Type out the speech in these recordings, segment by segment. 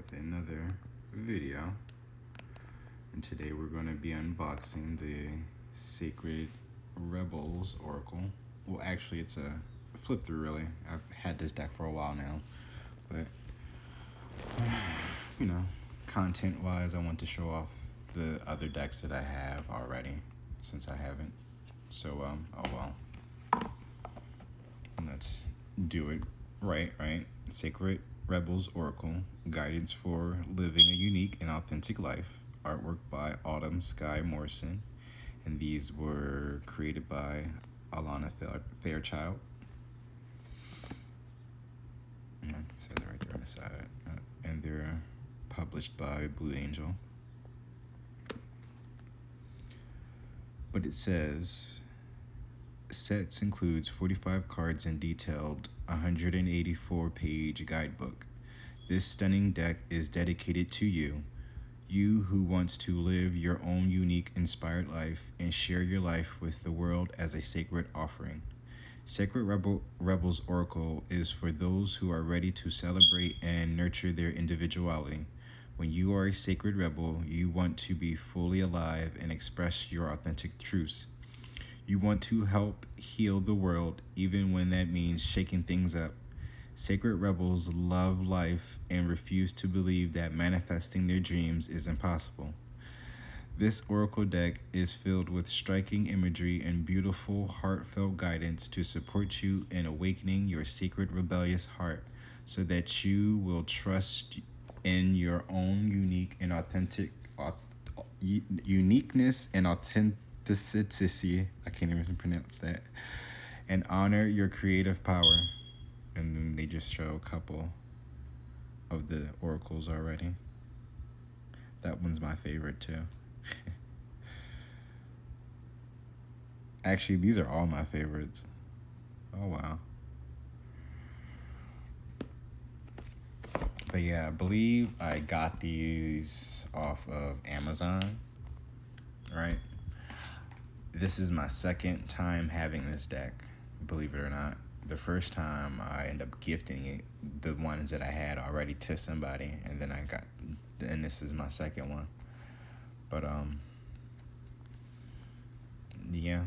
with another video, and today we're going to be unboxing the Sacred Rebels Oracle. Well, actually, it's a flip through, really. I've had this deck for a while now, but content wise, I want to show off the other decks that I have already, since I haven't. So, oh well. Let's do it right. Sacred Rebels Oracle, Guidance for Living a Unique and Authentic Life. Artwork by Autumn Sky Morrison. And these were created by Alana Fairchild. It says it right there on the side. And they're published by Blue Angel. But it says, sets includes 45 cards and detailed 184-page guidebook. This stunning deck is dedicated to you who wants to live your own unique, inspired life and share your life with the world as a sacred offering. Sacred Rebels Oracle is for those who are ready to celebrate and nurture their individuality. When you are a sacred rebel, you want to be fully alive and express your authentic truths. You want to help heal the world, even when that means shaking things up. Sacred rebels love life and refuse to believe that manifesting their dreams is impossible. This oracle deck is filled with striking imagery and beautiful, heartfelt guidance to support you in awakening your secret rebellious heart so that you will trust in your own uniqueness and authenticity. I can't even pronounce that. And honor your creative power. And then they just show a couple of the oracles already. That one's my favorite too. Actually, these are all my favorites. Oh, wow. But yeah, I believe I got these off of Amazon, right? This is my second time having this deck, believe it or not. The first time I ended up gifting it, the ones that I had already, to somebody, and then and this is my second one. But yeah,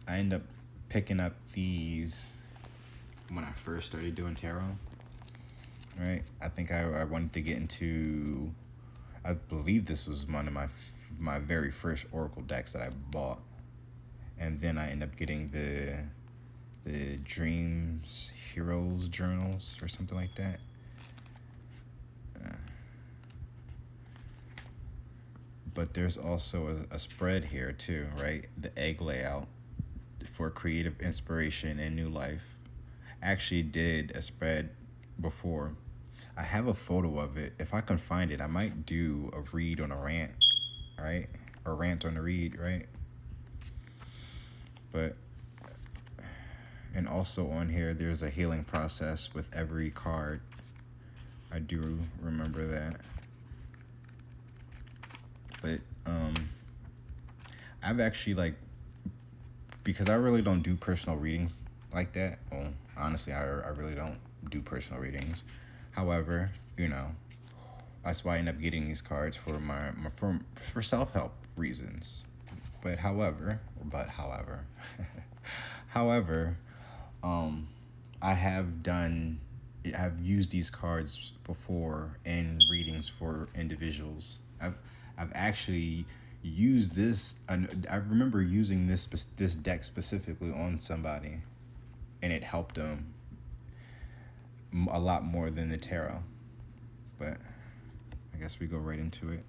I ended up picking up these when I first started doing tarot, right? I think I wanted to get into, I believe this was one of my very first oracle decks that I bought. And then I end up getting the Dreams Heroes Journals or something like that. But there's also a spread here too, right? The egg layout for creative inspiration and new life. I actually did a spread before. I have a photo of it. If I can find it, I might do a read on a rant, right? Or rant on a read, right? But, and also on here, there's a healing process with every card. I do remember that. But, I've actually, because I really don't do personal readings like that. Well, honestly, I really don't do personal readings. However, that's why I end up getting these cards for for self-help reasons. But however, I have used these cards before in readings for individuals. I've actually used this. I remember using this deck specifically on somebody, and it helped them a lot more than the tarot. But I guess we go right into it.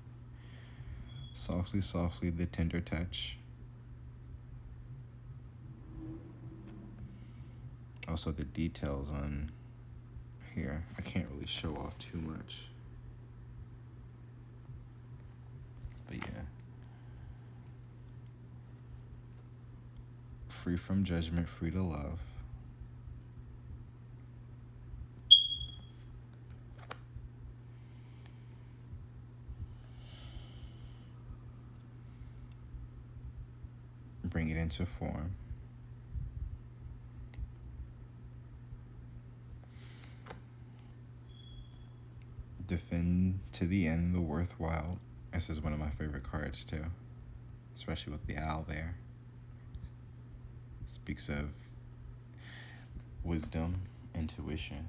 Softly, softly, the tender touch. Also, the details on here, I can't really show off too much. But yeah. Free from judgment, free to love. Bring it into form. Defend to the end the worthwhile. This is one of my favorite cards too, especially with the owl there. Speaks of wisdom, intuition.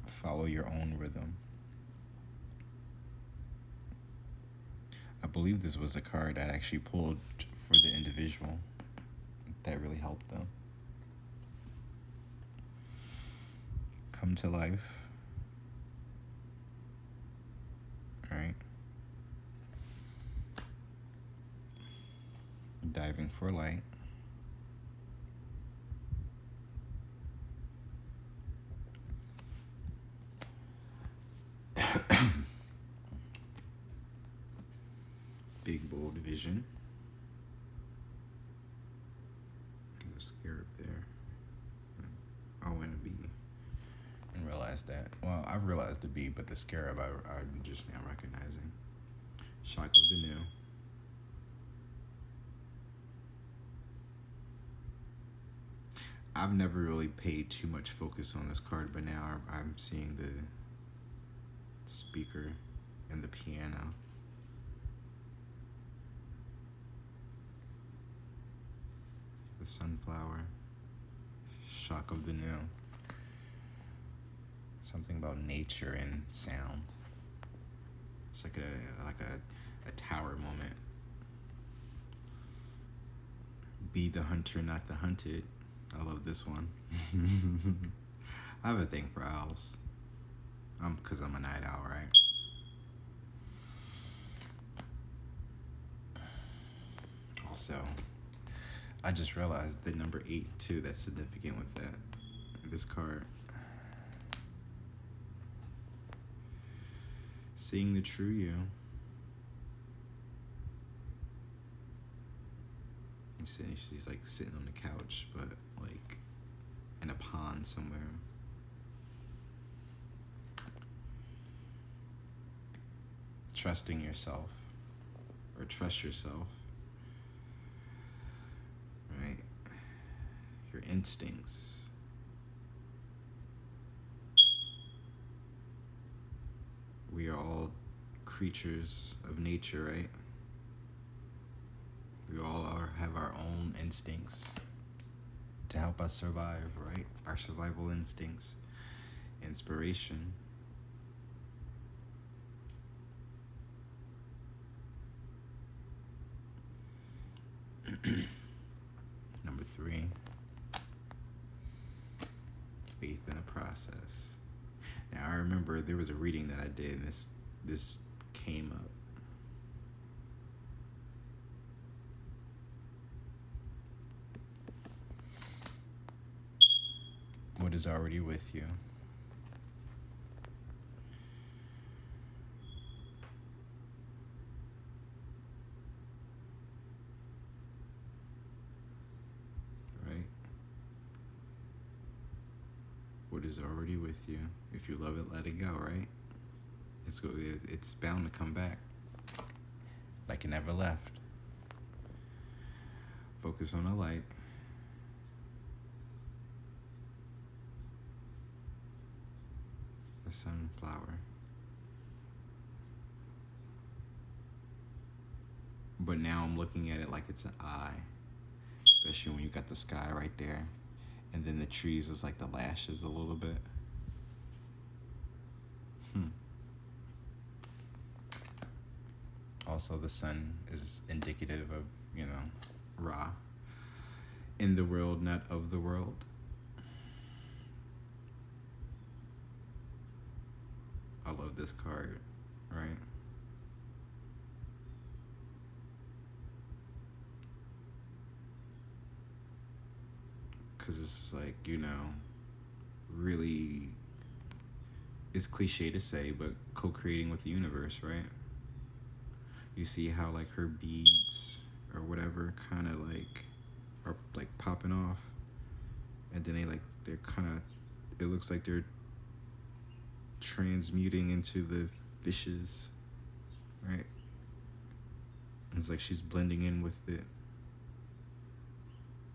Follow your own rhythm. I believe this was a card that actually pulled for the individual that really helped them come to life. All right. Diving for light. Big bold vision. There's a scarab there. Oh, and a bee. And realized that. Well, I realized the bee, but the scarab I'm just now recognizing. Shock of the new. I've never really paid too much focus on this card, but now I'm seeing the speaker and the piano. The sunflower. Shock of the new. Something about nature and sound. It's like a tower moment. Be the hunter, not the hunted. I love this one. I have a thing for owls. Because I'm a night owl, right? Also, I just realized the number 8 too, that's significant with that. This card. Seeing the true you. She's like sitting on the couch, but like in a pond somewhere. Trusting yourself, or trust yourself, right? Your instincts. We are all creatures of nature, right? We all have our own instincts to help us survive, right? Our survival instincts. Inspiration. Number 3. Faith in the process. Now, I remember there was a reading that I did, and this came up. What is already with you? Right? What is already with you? If you love it, let it go, right? It's bound to come back. Like it never left. Focus on the light. The sunflower. But now I'm looking at it like it's an eye. Especially when you got the sky right there. And then the trees is like the lashes a little bit. Also, the sun is indicative of, Ra. In the world, not of the world. I love this card, right? Because this is like, really, it's cliche to say, but co-creating with the universe, right? You see how like her beads or whatever kind of like are like popping off, and then they're kind of, it looks like they're transmuting into the fishes, right? It's like she's blending in with it.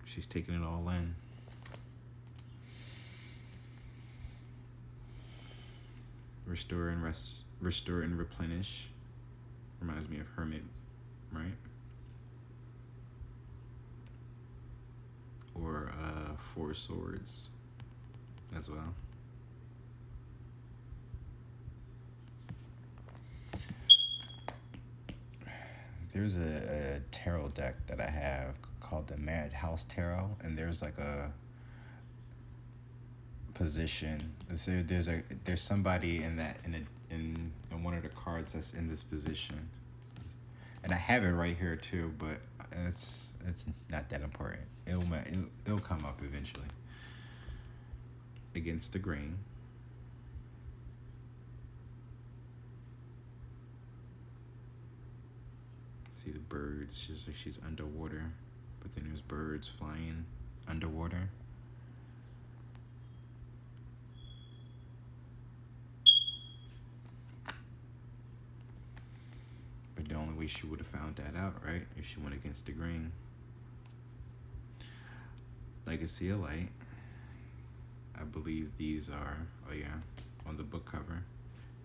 She's taking it all in. restore and replenish. Reminds me of hermit, right? Or four swords as well. There's a tarot deck that I have called the Madhouse Tarot, and there's like a position. There's somebody in one of the cards that's in this position, and I have it right here too, but it's not that important. It'll come up eventually. Against the grain. See the birds. She's underwater, but then there's birds flying underwater. But the only way she would have found that out, right, if she went against the grain. Legacy of Light. I believe these are, on the book cover.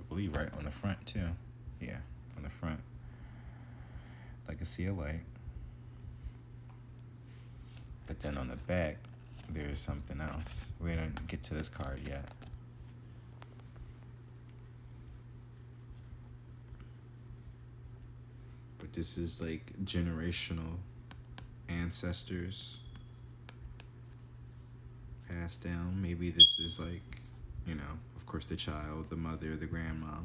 I believe right on the front too. Yeah, on the front. Legacy of Light. But then on the back, there's something else. We didn't get to this card yet. But this is like generational ancestors passed down. Maybe this is like, of course, the child, the mother, the grandma.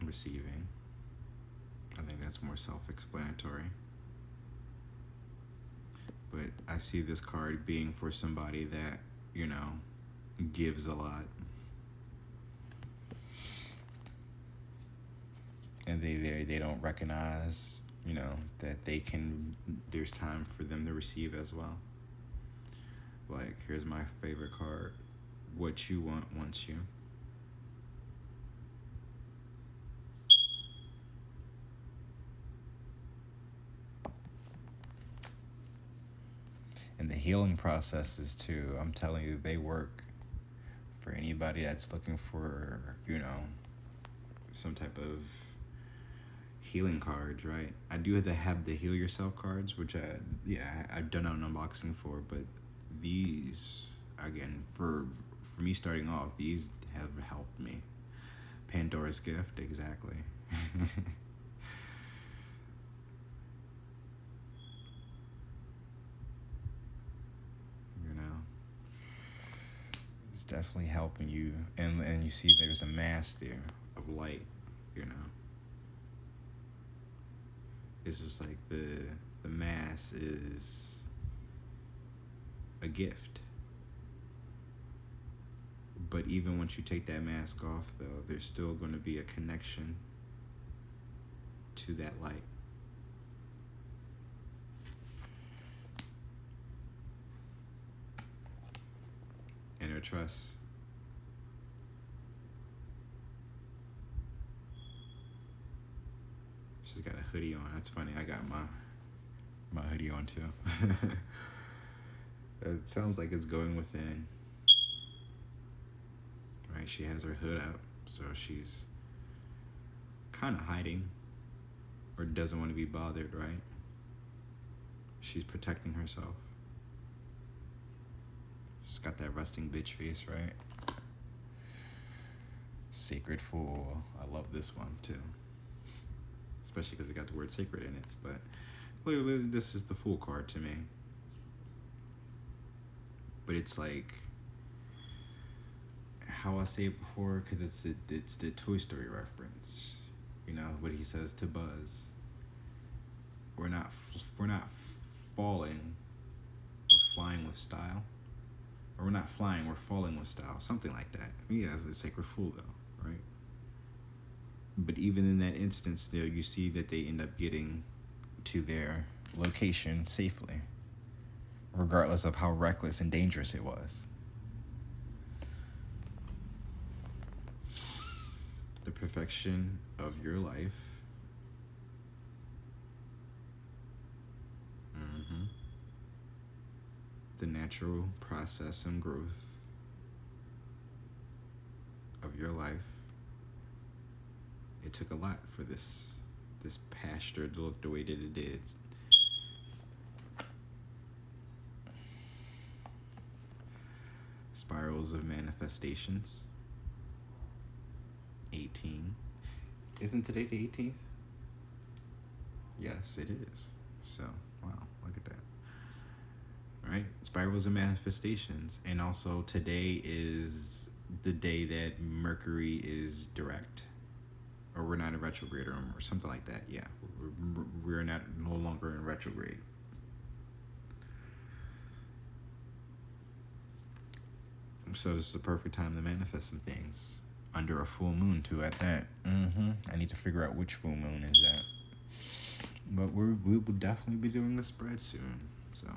Receiving. I think that's more self-explanatory. But I see this card being for somebody that, gives a lot. And they don't recognize, that there's time for them to receive as well. Like, here's my favorite card. What you want wants you. And the healing processes too, I'm telling you, they work for anybody that's looking for, some type of healing cards, right? I do have the heal yourself cards, which I've done an unboxing for, but these, again, for me starting off, these have helped me. Pandora's Gift, exactly. It's definitely helping you, and you see there's a mass there of light, It's just like the mass is a gift. But even once you take that mask off, though, there's still going to be a connection to that light. Inner trust. She's got a hoodie on. That's funny. I got my hoodie on too. It sounds like it's going within. Right? She has her hood up, so she's kind of hiding or doesn't want to be bothered, right? She's protecting herself. She's got that resting bitch face, right? Sacred Fool. I love this one too. Especially because it got the word sacred in it. But clearly this is the Fool card to me. But it's like, how I say it before, because it's the Toy Story reference. What he says to Buzz. We're not falling, we're flying with style. Or we're not flying, we're falling with style. Something like that. Yeah, it's a Sacred Fool though, right? But even in that instance there, you see that they end up getting to their location safely, regardless of how reckless and dangerous it was. The perfection of your life. the natural process and growth of your life. It took a lot for this pasture to look the way that it did. Spirals of manifestations. 18. Isn't today the 18th? Yes, it is. So, wow, look at that. Right? Spirals of manifestations. And also today is the day that Mercury is direct. Or we're not in retrograde or something like that. Yeah, we're no longer in retrograde. So this is the perfect time to manifest some things. Under a full moon too at that. I need to figure out which full moon is that. But we will definitely be doing a spread soon. So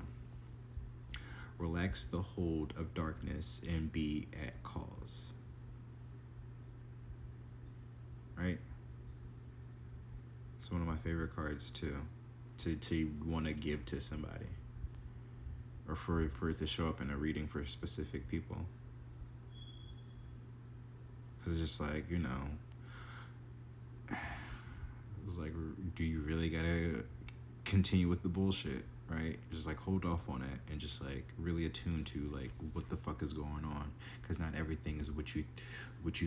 relax the hold of darkness and be at cause. Right? It's one of my favorite cards too. To want to give to somebody. Or for it to show up in a reading for specific people. Because it's just like, it's like, do you really gotta continue with the bullshit, right? Just like hold off on it and just like really attune to like what the fuck is going on. Because not everything is what you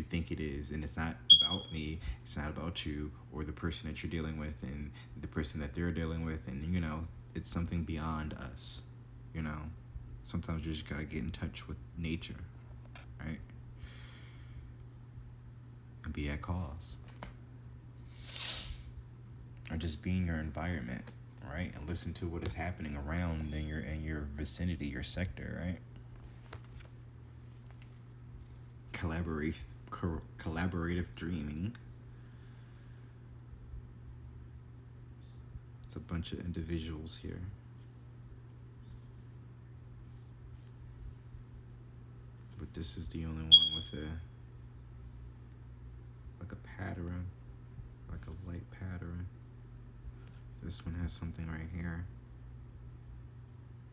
think it is, and it's not about me. It's not about you or the person that you're dealing with and the person that they're dealing with, and it's something beyond us. Sometimes you just gotta get in touch with nature, right? And be at cause. Or just be in your environment, right? And listen to what is happening around in your vicinity, your sector, right? Collaborative dreaming. It's a bunch of individuals here. But this is the only one with like a pattern, like a light pattern. This one has something right here.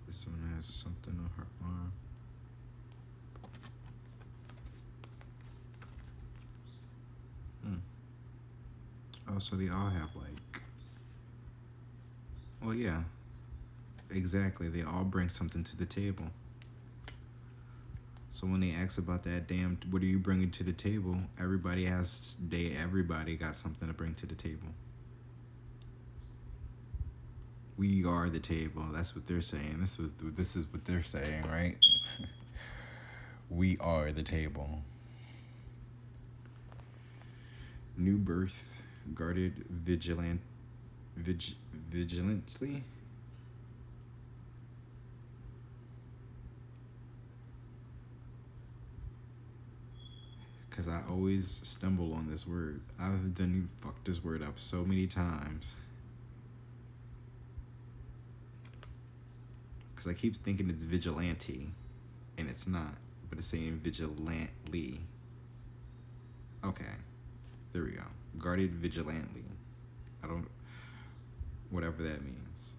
This one has something on her arm. Oh, so they all have well, yeah, exactly. They all bring something to the table. So when they ask about that damn, what are you bringing to the table? Everybody got something to bring to the table. We are the table. That's what they're saying. This is what they're saying, right? We are the table. New birth, guarded vigilantly. Because I always stumble on this word. I've fucked this word up so many times. Because I keep thinking it's vigilante, and it's not, but it's saying vigilantly. Okay, there we go. Guarded vigilantly. Whatever that means.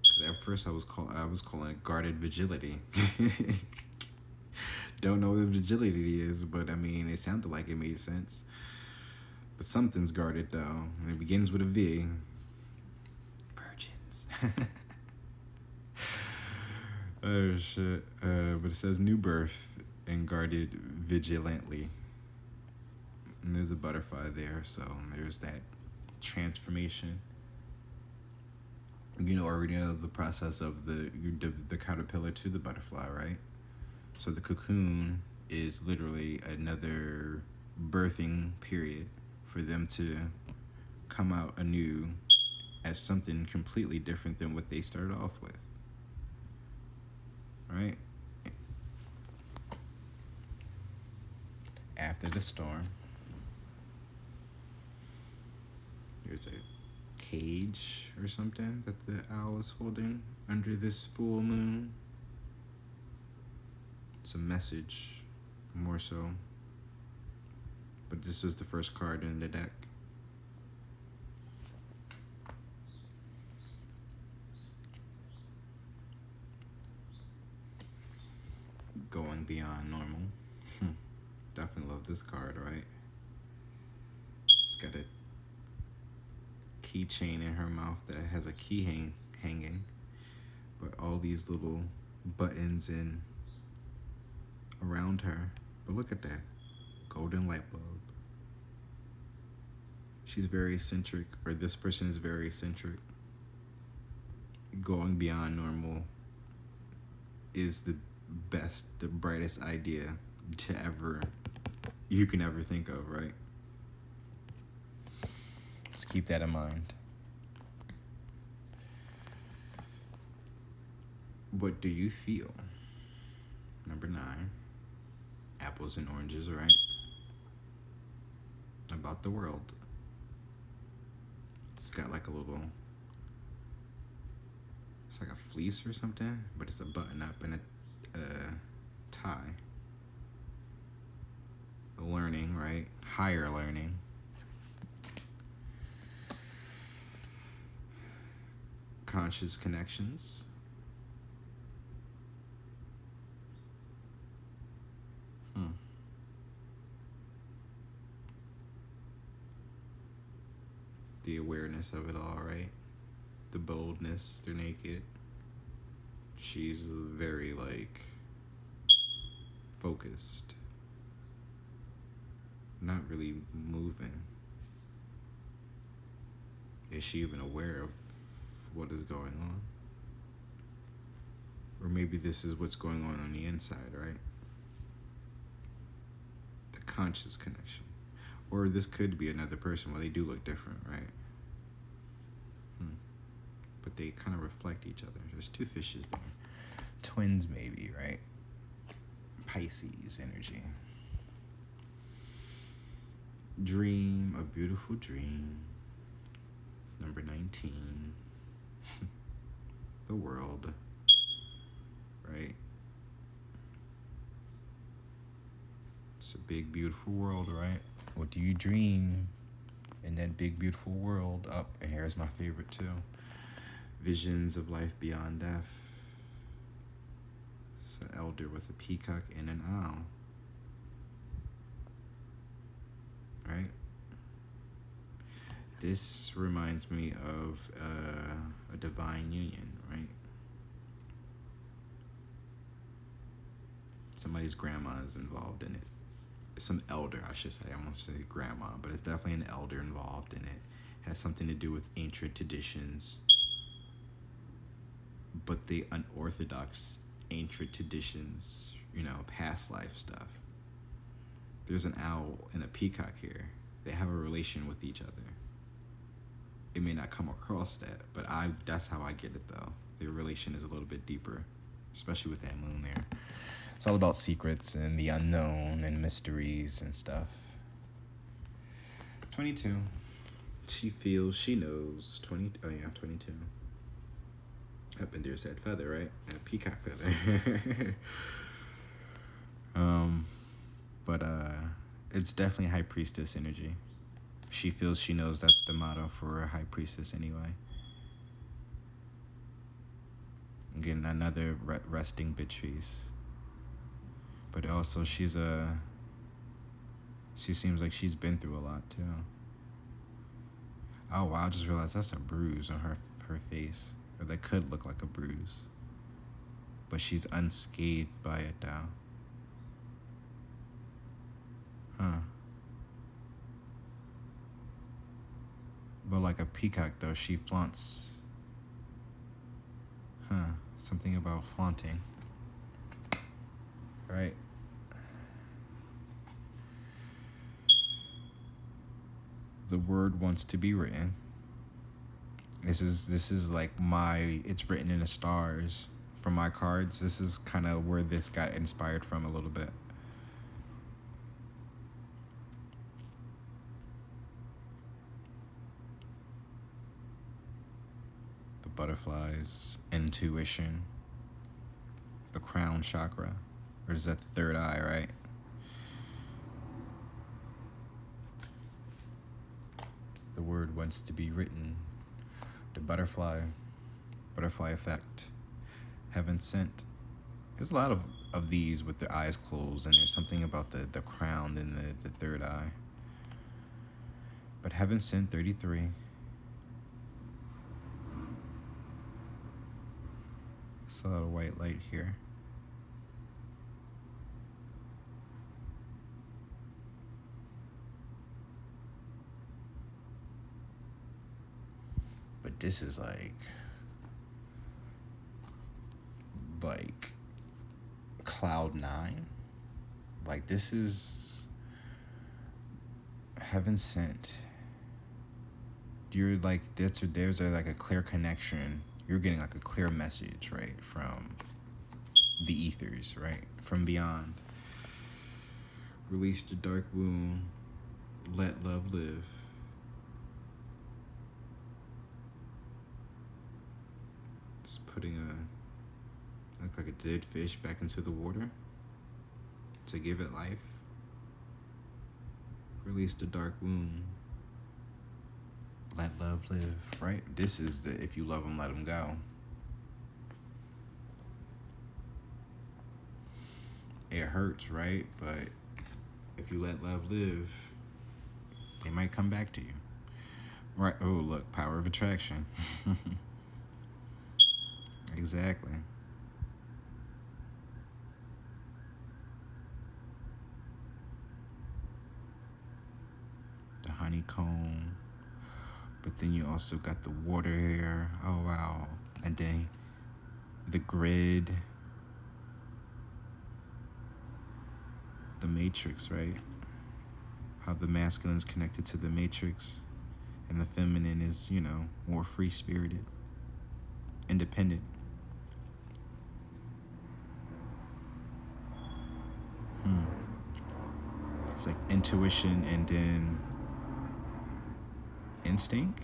Because at first I was calling it guarded vigility. Don't know what vigility is, but it sounded like it made sense. But something's guarded though, and it begins with a V. Virgins. Oh shit. But it says new birth and guarded vigilantly. And there's a butterfly there, so there's that transformation. Already know the process of the caterpillar to the butterfly, right? So the cocoon is literally another birthing period for them to come out anew as something completely different than what they started off with. Right? After the storm, there's a cage or something that the owl is holding under this full moon. It's a message, more so. But this was the first card in the deck. Going beyond normal. Definitely love this card, right? She's got a keychain in her mouth that has a key hanging, but all these little buttons in around her. But look at that golden light bulb. She's very eccentric, or this person is very eccentric. Going beyond normal is the best, the brightest idea you can ever think of, right? Just keep that in mind. What do you feel? Number 9. Apples and oranges, right? About the world. It's got like a little, it's like a fleece or something, but it's a button up and a tie. Learning, right? Higher learning. Conscious connections. The awareness of it all, right? The boldness, they're naked. She's very, like, focused. Not really moving. Is she even aware of what is going on? Or maybe this is what's going on the inside, right? The conscious connection. Or this could be another person. Well, they do look different, right? But they kind of reflect each other. There's 2 fishes there. Twins, maybe, right? Pisces energy. Dream a beautiful dream. Number 19. The world. Right? It's a big, beautiful world, right? What do you dream in that big, beautiful world? Up, and here's my favorite too. Visions of life beyond death. It's an elder with a peacock and an owl. Right? This reminds me of a divine union, right? Somebody's grandma is involved in it. Some elder, I should say. I won't say grandma, but it's definitely an elder involved in it. It has something to do with ancient traditions, but the unorthodox ancient traditions, past life stuff. There's an owl and a peacock here. They have a relation with each other. It may not come across that, but that's how I get it though. Their relation is a little bit deeper, especially with that moon there. It's all about secrets and the unknown and mysteries and stuff. 22. She feels, she knows. 22. Up in there's that feather, right? A peacock feather. But it's definitely high priestess energy. She feels, she knows. That's the motto for a high priestess anyway. Again, another resting bitch face. But also she seems like she's been through a lot too. Oh wow, I just realized that's a bruise on her face. Or that could look like a bruise. But she's unscathed by it now. Huh. But like a peacock though, she flaunts. Something about flaunting. Right? The word wants to be written. This is like it's written in the stars from my cards. This is kind of where this got inspired from a little bit. The butterflies, intuition, the crown chakra, or is that the third eye, right? The word wants to be written. The butterfly effect, heaven sent. There's a lot of of these with their eyes closed, and there's something about the crown and the third eye. But heaven sent 33. It's a lot of white light here. But this is like cloud 9. Like, this is heaven sent. You're like, there's like a clear connection. You're getting like a clear message, right, from the ethers, right, from beyond. Release the dark wound. Let love live. It's putting like a dead fish back into the water to give it life. Release the dark wound. Let love live, right? This is the, if you love them, let them go. It hurts, right? But if you let love live, they might come back to you. Right? Oh, look, power of attraction. Exactly. The honeycomb. But then you also got the water here. Oh, wow. And then the grid. The matrix, right? How the masculine is connected to the matrix. And the feminine is, more free-spirited. Independent. It's like intuition and then instinct.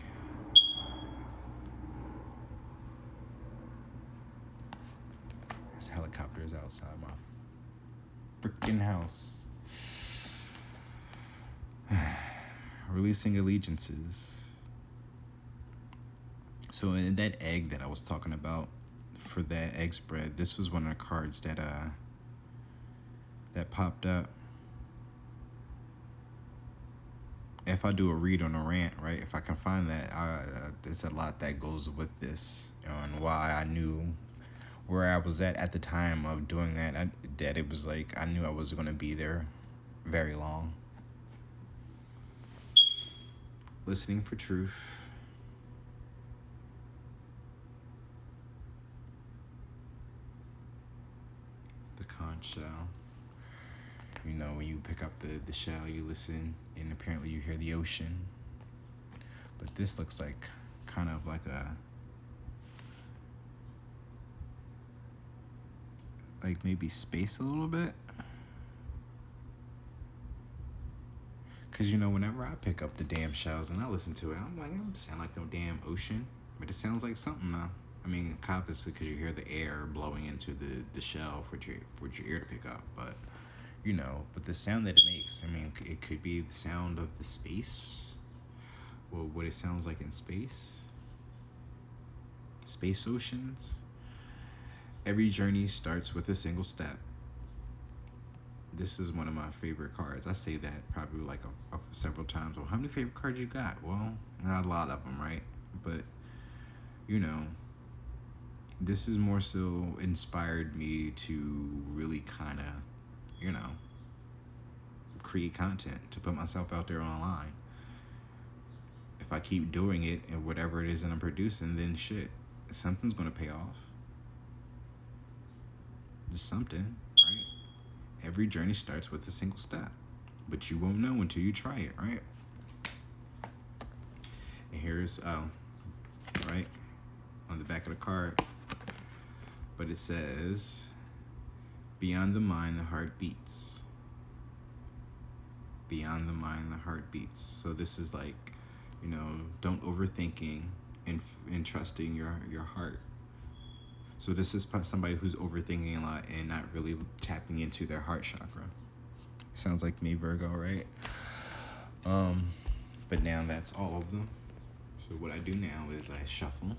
There's helicopters outside my freaking house. Releasing allegiances. So in that egg that I was talking about, for that egg spread, this was one of the cards that popped up. If I do a read on a rant, right, if I can find that, there's a lot that goes with this, and why I knew where I was at the time of doing that, that it was like I knew I wasn't going to be there very long. Listening for truth. The conch shell. When you pick up the shell, you listen, and apparently you hear the ocean. But this looks like kind of like maybe space a little bit. Because, whenever I pick up the damn shells and I listen to it, I'm like, it don't sound like no damn ocean. But it sounds like something now. I mean, obviously, because you hear the air blowing into the shell for your ear to pick up. But, but the sound that it makes, I mean, it could be the sound of the space. Well, what it sounds like in space. Space oceans. Every journey starts with a single step. This is one of my favorite cards. I say that probably like several times. Well, how many favorite cards you got? Well, not a lot of them, right? But, this is more so inspired me to really kind of, create content, to put myself out there online. If I keep doing it and whatever it is that I'm producing, then shit, something's going to pay off. Just something, right? Every journey starts with a single step, but you won't know until you try it, right? And here's, right, on the back of the card, but it says, beyond the mind, the heart beats. Beyond the mind, the heart beats. So this is like, don't overthinking and trusting your heart. So this is somebody who's overthinking a lot and not really tapping into their heart chakra. Sounds like me, Virgo, right? But now that's all of them. So what I do now is I shuffle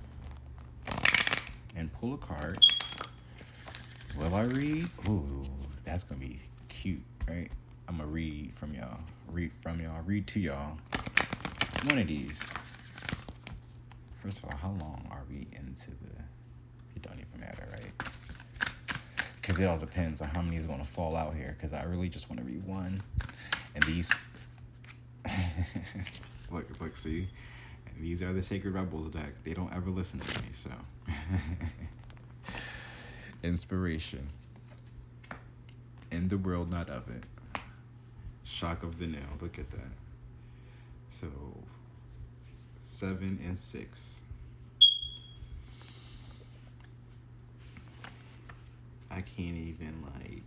and pull a card Will I read? Ooh, that's gonna be cute, right? I'm gonna read from y'all. Read from y'all. Read to y'all. One of these. First of all, how long are we into the? It don't even matter, right? Because it all depends on how many is gonna fall out here. Because I really just want to read one, and these. look, see. And these are the Sacred Rebels deck. They don't ever listen to me, so. Inspiration. In the world, not of it. Shock of the nail. Look at that. So, 7 and 6. I can't even alright.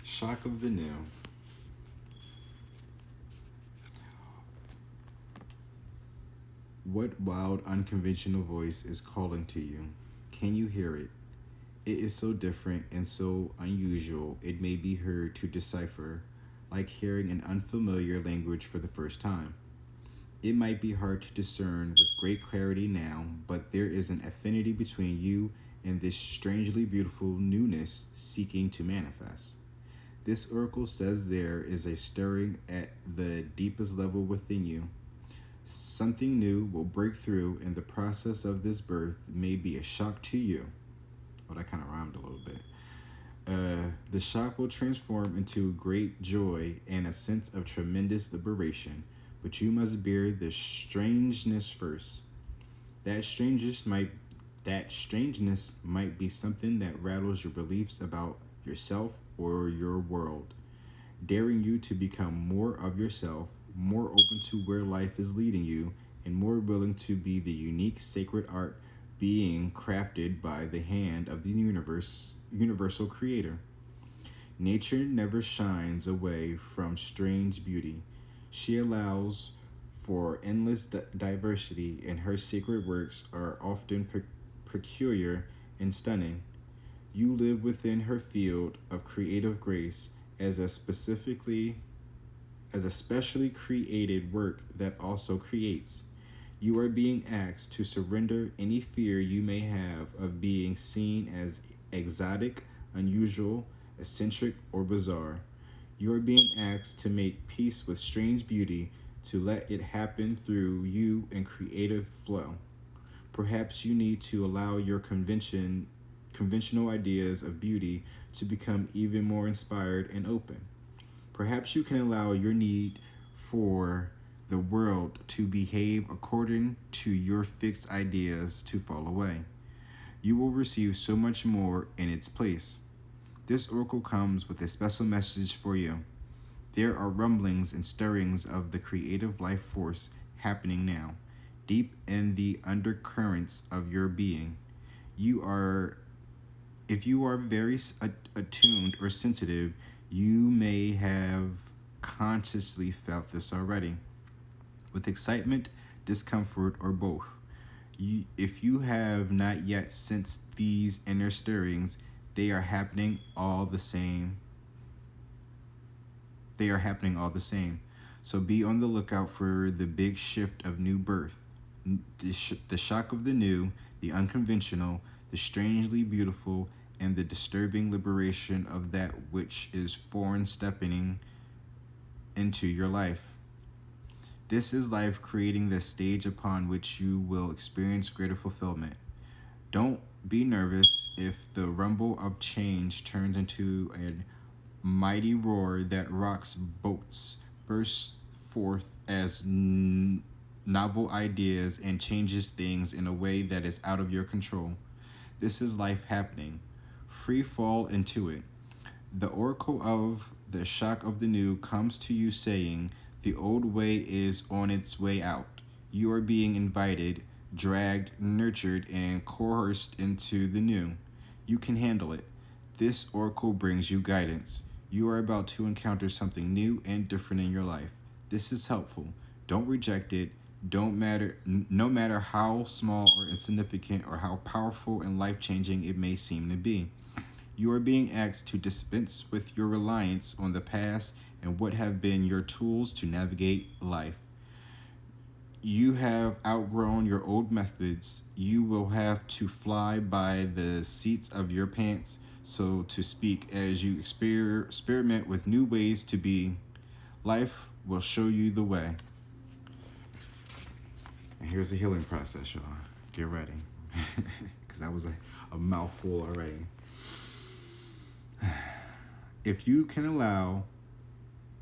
Shock of the nail. What wild, unconventional voice is calling to you? Can you hear it? It is so different and so unusual, it may be heard to decipher, like hearing an unfamiliar language for the first time. It might be hard to discern with great clarity now, but there is an affinity between you and this strangely beautiful newness seeking to manifest. This oracle says there is a stirring at the deepest level within you. Something new will break through, and the process of this birth may be a shock to you. Oh, that kind of rhymed a little bit. The shock will transform into great joy and a sense of tremendous liberation, but you must bear the strangeness first. That strangeness might be something that rattles your beliefs about yourself or your world, daring you to become more of yourself, more open to where life is leading you, and more willing to be the unique sacred art being crafted by the hand of the universal creator. Nature never shines away from strange beauty. She allows for endless diversity, and her sacred works are often peculiar and stunning. You live within her field of creative grace as a specially created work that also creates. You are being asked to surrender any fear you may have of being seen as exotic, unusual, eccentric, or bizarre. You are being asked to make peace with strange beauty, to let it happen through you in creative flow. Perhaps you need to allow your conventional ideas of beauty to become even more inspired and open. Perhaps you can allow your need for the world to behave according to your fixed ideas to fall away. You will receive so much more in its place. This oracle comes with a special message for you. There are rumblings and stirrings of the creative life force happening now, deep in the undercurrents of your being. You are, if you are very attuned or sensitive, you may have consciously felt this already, with excitement, discomfort, or both. If you have not yet sensed these inner stirrings, they are happening all the same. They are happening all the same. So be on the lookout for the big shift of new birth, the shock of the new, the unconventional, the strangely beautiful, and the disturbing liberation of that which is foreign stepping into your life. This is life creating the stage upon which you will experience greater fulfillment. Don't be nervous if the rumble of change turns into a mighty roar that rocks boats, bursts forth as novel ideas, and changes things in a way that is out of your control. This is life happening. Free fall into it. The oracle of the shock of the new comes to you saying, the old way is on its way out. You are being invited, dragged, nurtured, and coerced into the new. You can handle it. This oracle brings you guidance. You are about to encounter something new and different in your life. This is helpful. Don't reject it. No matter how small or insignificant or how powerful and life-changing it may seem to be. You are being asked to dispense with your reliance on the past and what have been your tools to navigate life. You have outgrown your old methods. You will have to fly by the seats of your pants, so to speak, as you experiment with new ways to be. Life will show you the way. And here's the healing process, y'all. Get ready. Because that was a mouthful already. If you can allow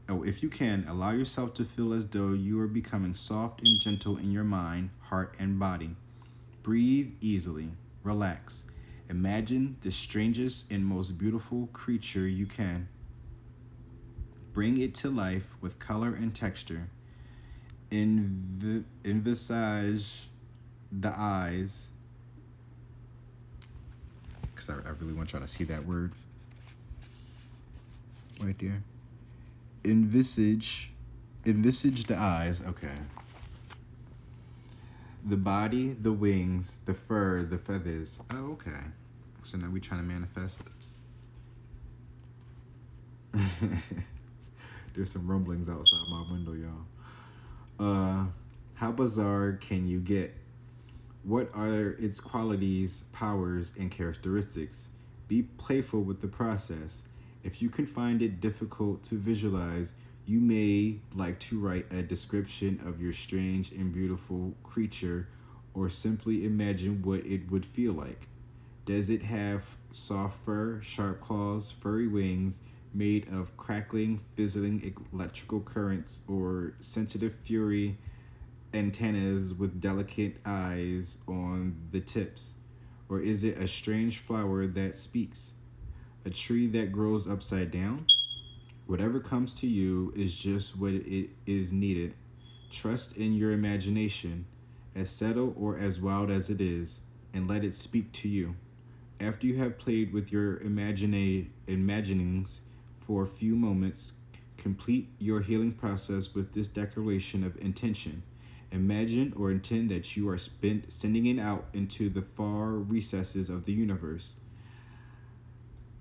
yourself to feel as though you are becoming soft and gentle in your mind, heart, and body. Breathe easily. Relax. Imagine the strangest and most beautiful creature you can. Bring it to life with color and texture. Envisage the eyes. Because I really want y'all to see that word right there. Envisage the eyes. Okay. The body, the wings, the fur, the feathers. Oh, okay. So now we trying to manifest it. There's some rumblings outside my window, y'all. How bizarre can you get? What are its qualities, powers, and characteristics? Be playful with the process. If you can find it difficult to visualize, you may like to write a description of your strange and beautiful creature, or simply imagine what it would feel like. Does it have soft fur, sharp claws, furry wings made of crackling, fizzling electrical currents, or sensitive fury antennas with delicate eyes on the tips? Or is it a strange flower that speaks? A tree that grows upside down? Whatever comes to you is just what it is needed. Trust in your imagination, as subtle or as wild as it is, and let it speak to you. After you have played with your imaginings for a few moments, complete your healing process with this declaration of intention. Imagine or intend that you are sending it out into the far recesses of the universe.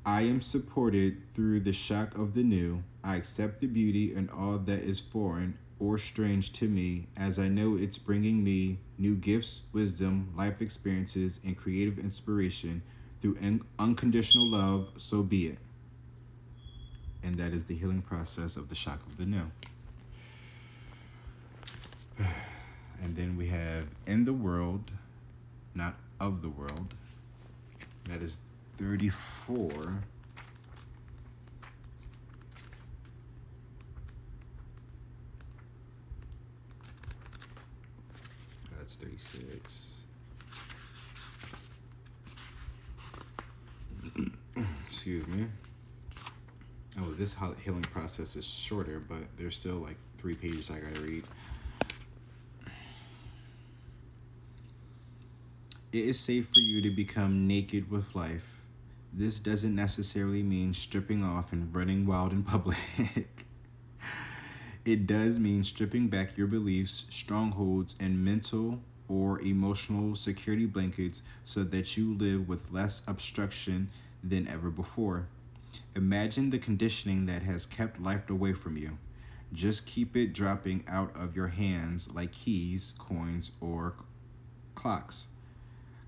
I am supported through the shock of the new. I accept the beauty and all that is foreign or strange to me, as I know it's bringing me new gifts, wisdom, life experiences, and creative inspiration through unconditional love, so be it. And that is the healing process of the shock of the new. And then we have in the world, not of the world. That is 34. That's 36. Excuse me. Oh, this healing process is shorter, but there's still like 3 pages I gotta read. It is safe for you to become naked with life. This doesn't necessarily mean stripping off and running wild in public. It does mean stripping back your beliefs, strongholds, and mental or emotional security blankets so that you live with less obstruction than ever before. Imagine the conditioning that has kept life away from you. Just keep it dropping out of your hands like keys, coins, or clocks.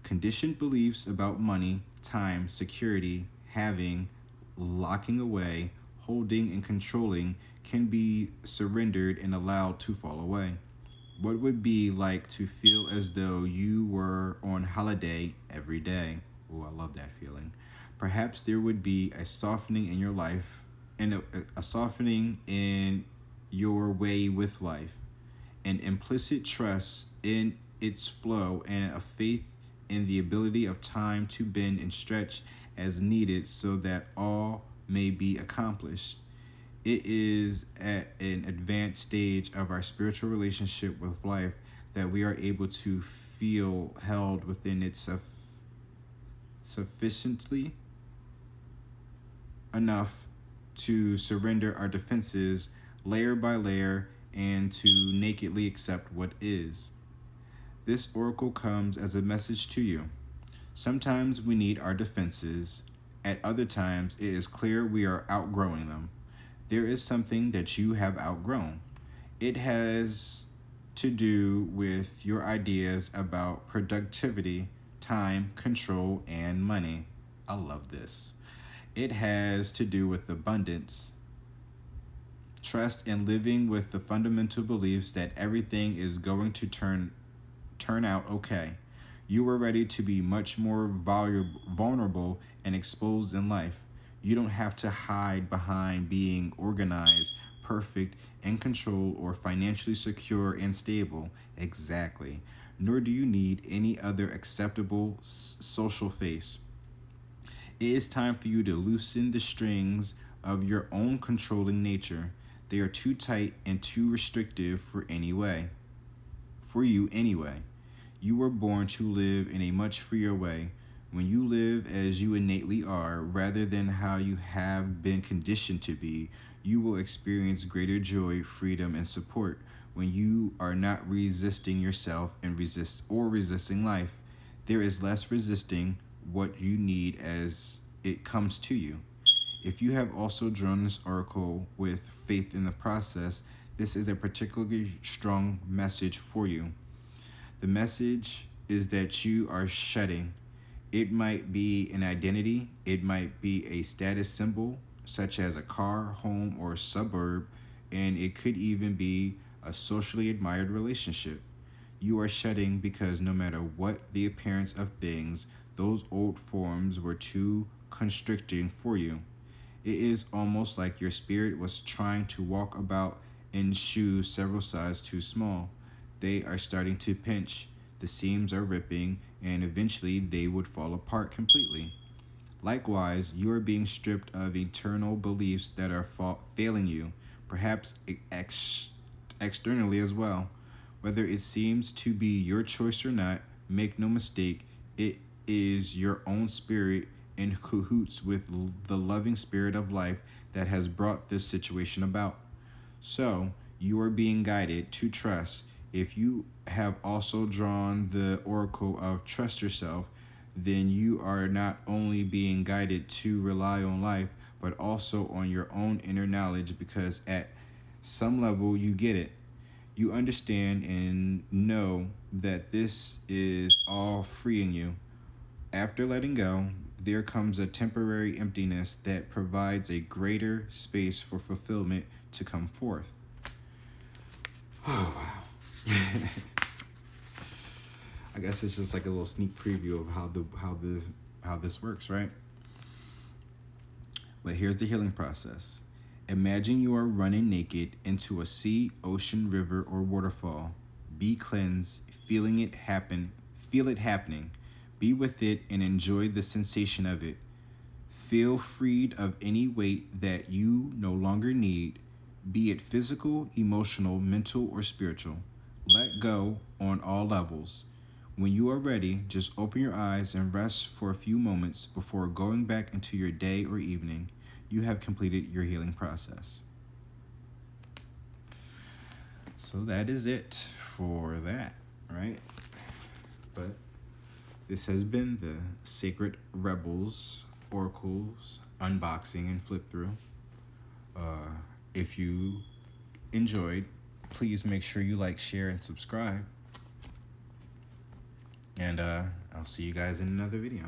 Conditioned beliefs about money, time, security, having, locking away, holding, and controlling can be surrendered and allowed to fall away. What would be like to feel as though you were on holiday every day? Oh, I love that feeling. Perhaps there would be a softening in your life, and a softening in your way with life, an implicit trust in its flow, and a faith in the ability of time to bend and stretch as needed so that all may be accomplished. It is at an advanced stage of our spiritual relationship with life that we are able to feel held within it sufficiently enough to surrender our defenses layer by layer and to nakedly accept what is. This oracle comes as a message to you. Sometimes we need our defenses At other times, it is clear we are outgrowing them. There is something that you have outgrown. It has to do with your ideas about productivity, time, control, and money. I love this. It has to do with abundance, trust, and living with the fundamental beliefs that everything is going to turn out okay. You are ready to be much more vulnerable and exposed in life. You don't have to hide behind being organized, perfect, in control, or financially secure and stable. Exactly. Nor do you need any other acceptable social face. It is time for you to loosen the strings of your own controlling nature. They are too tight and too restrictive for you anyway. You were born to live in a much freer way. When you live as you innately are, rather than how you have been conditioned to be, you will experience greater joy, freedom, and support when you are not resisting yourself and resisting life. There is less resisting what you need as it comes to you. If you have also drawn this oracle with faith in the process, this is a particularly strong message for you. The message is that you are shedding. It might be an identity, it might be a status symbol, such as a car, home, or suburb, and it could even be a socially admired relationship. You are shedding because no matter what the appearance of things, those old forms were too constricting for you. It is almost like your spirit was trying to walk about in shoes several sizes too small. They are starting to pinch, the seams are ripping, and eventually they would fall apart completely. Likewise, you are being stripped of eternal beliefs that are failing you, perhaps externally as well. Whether it seems to be your choice or not, make no mistake, it is your own spirit in cahoots with the loving spirit of life that has brought this situation about. So, you are being guided to trust. If you have also drawn the oracle of trust yourself, then you are not only being guided to rely on life, but also on your own inner knowledge because at some level you get it. You understand and know that this is all freeing you. After letting go, there comes a temporary emptiness that provides a greater space for fulfillment to come forth. Oh, wow. I guess it's just like a little sneak preview of how this works, right? But here's the healing process. Imagine you are running naked into a sea, ocean, river, or waterfall. Be cleansed, feel it happening. Be with it and enjoy the sensation of it. Feel freed of any weight that you no longer need, be it physical, emotional, mental, or spiritual. Let go on all levels. When you are ready, just open your eyes and rest for a few moments before going back into your day or evening. You have completed your healing process. So that is it for that, right? But this has been the Sacred Rebels Oracles unboxing and flip through. If you enjoyed, please make sure you like, share, and subscribe. And I'll see you guys in another video.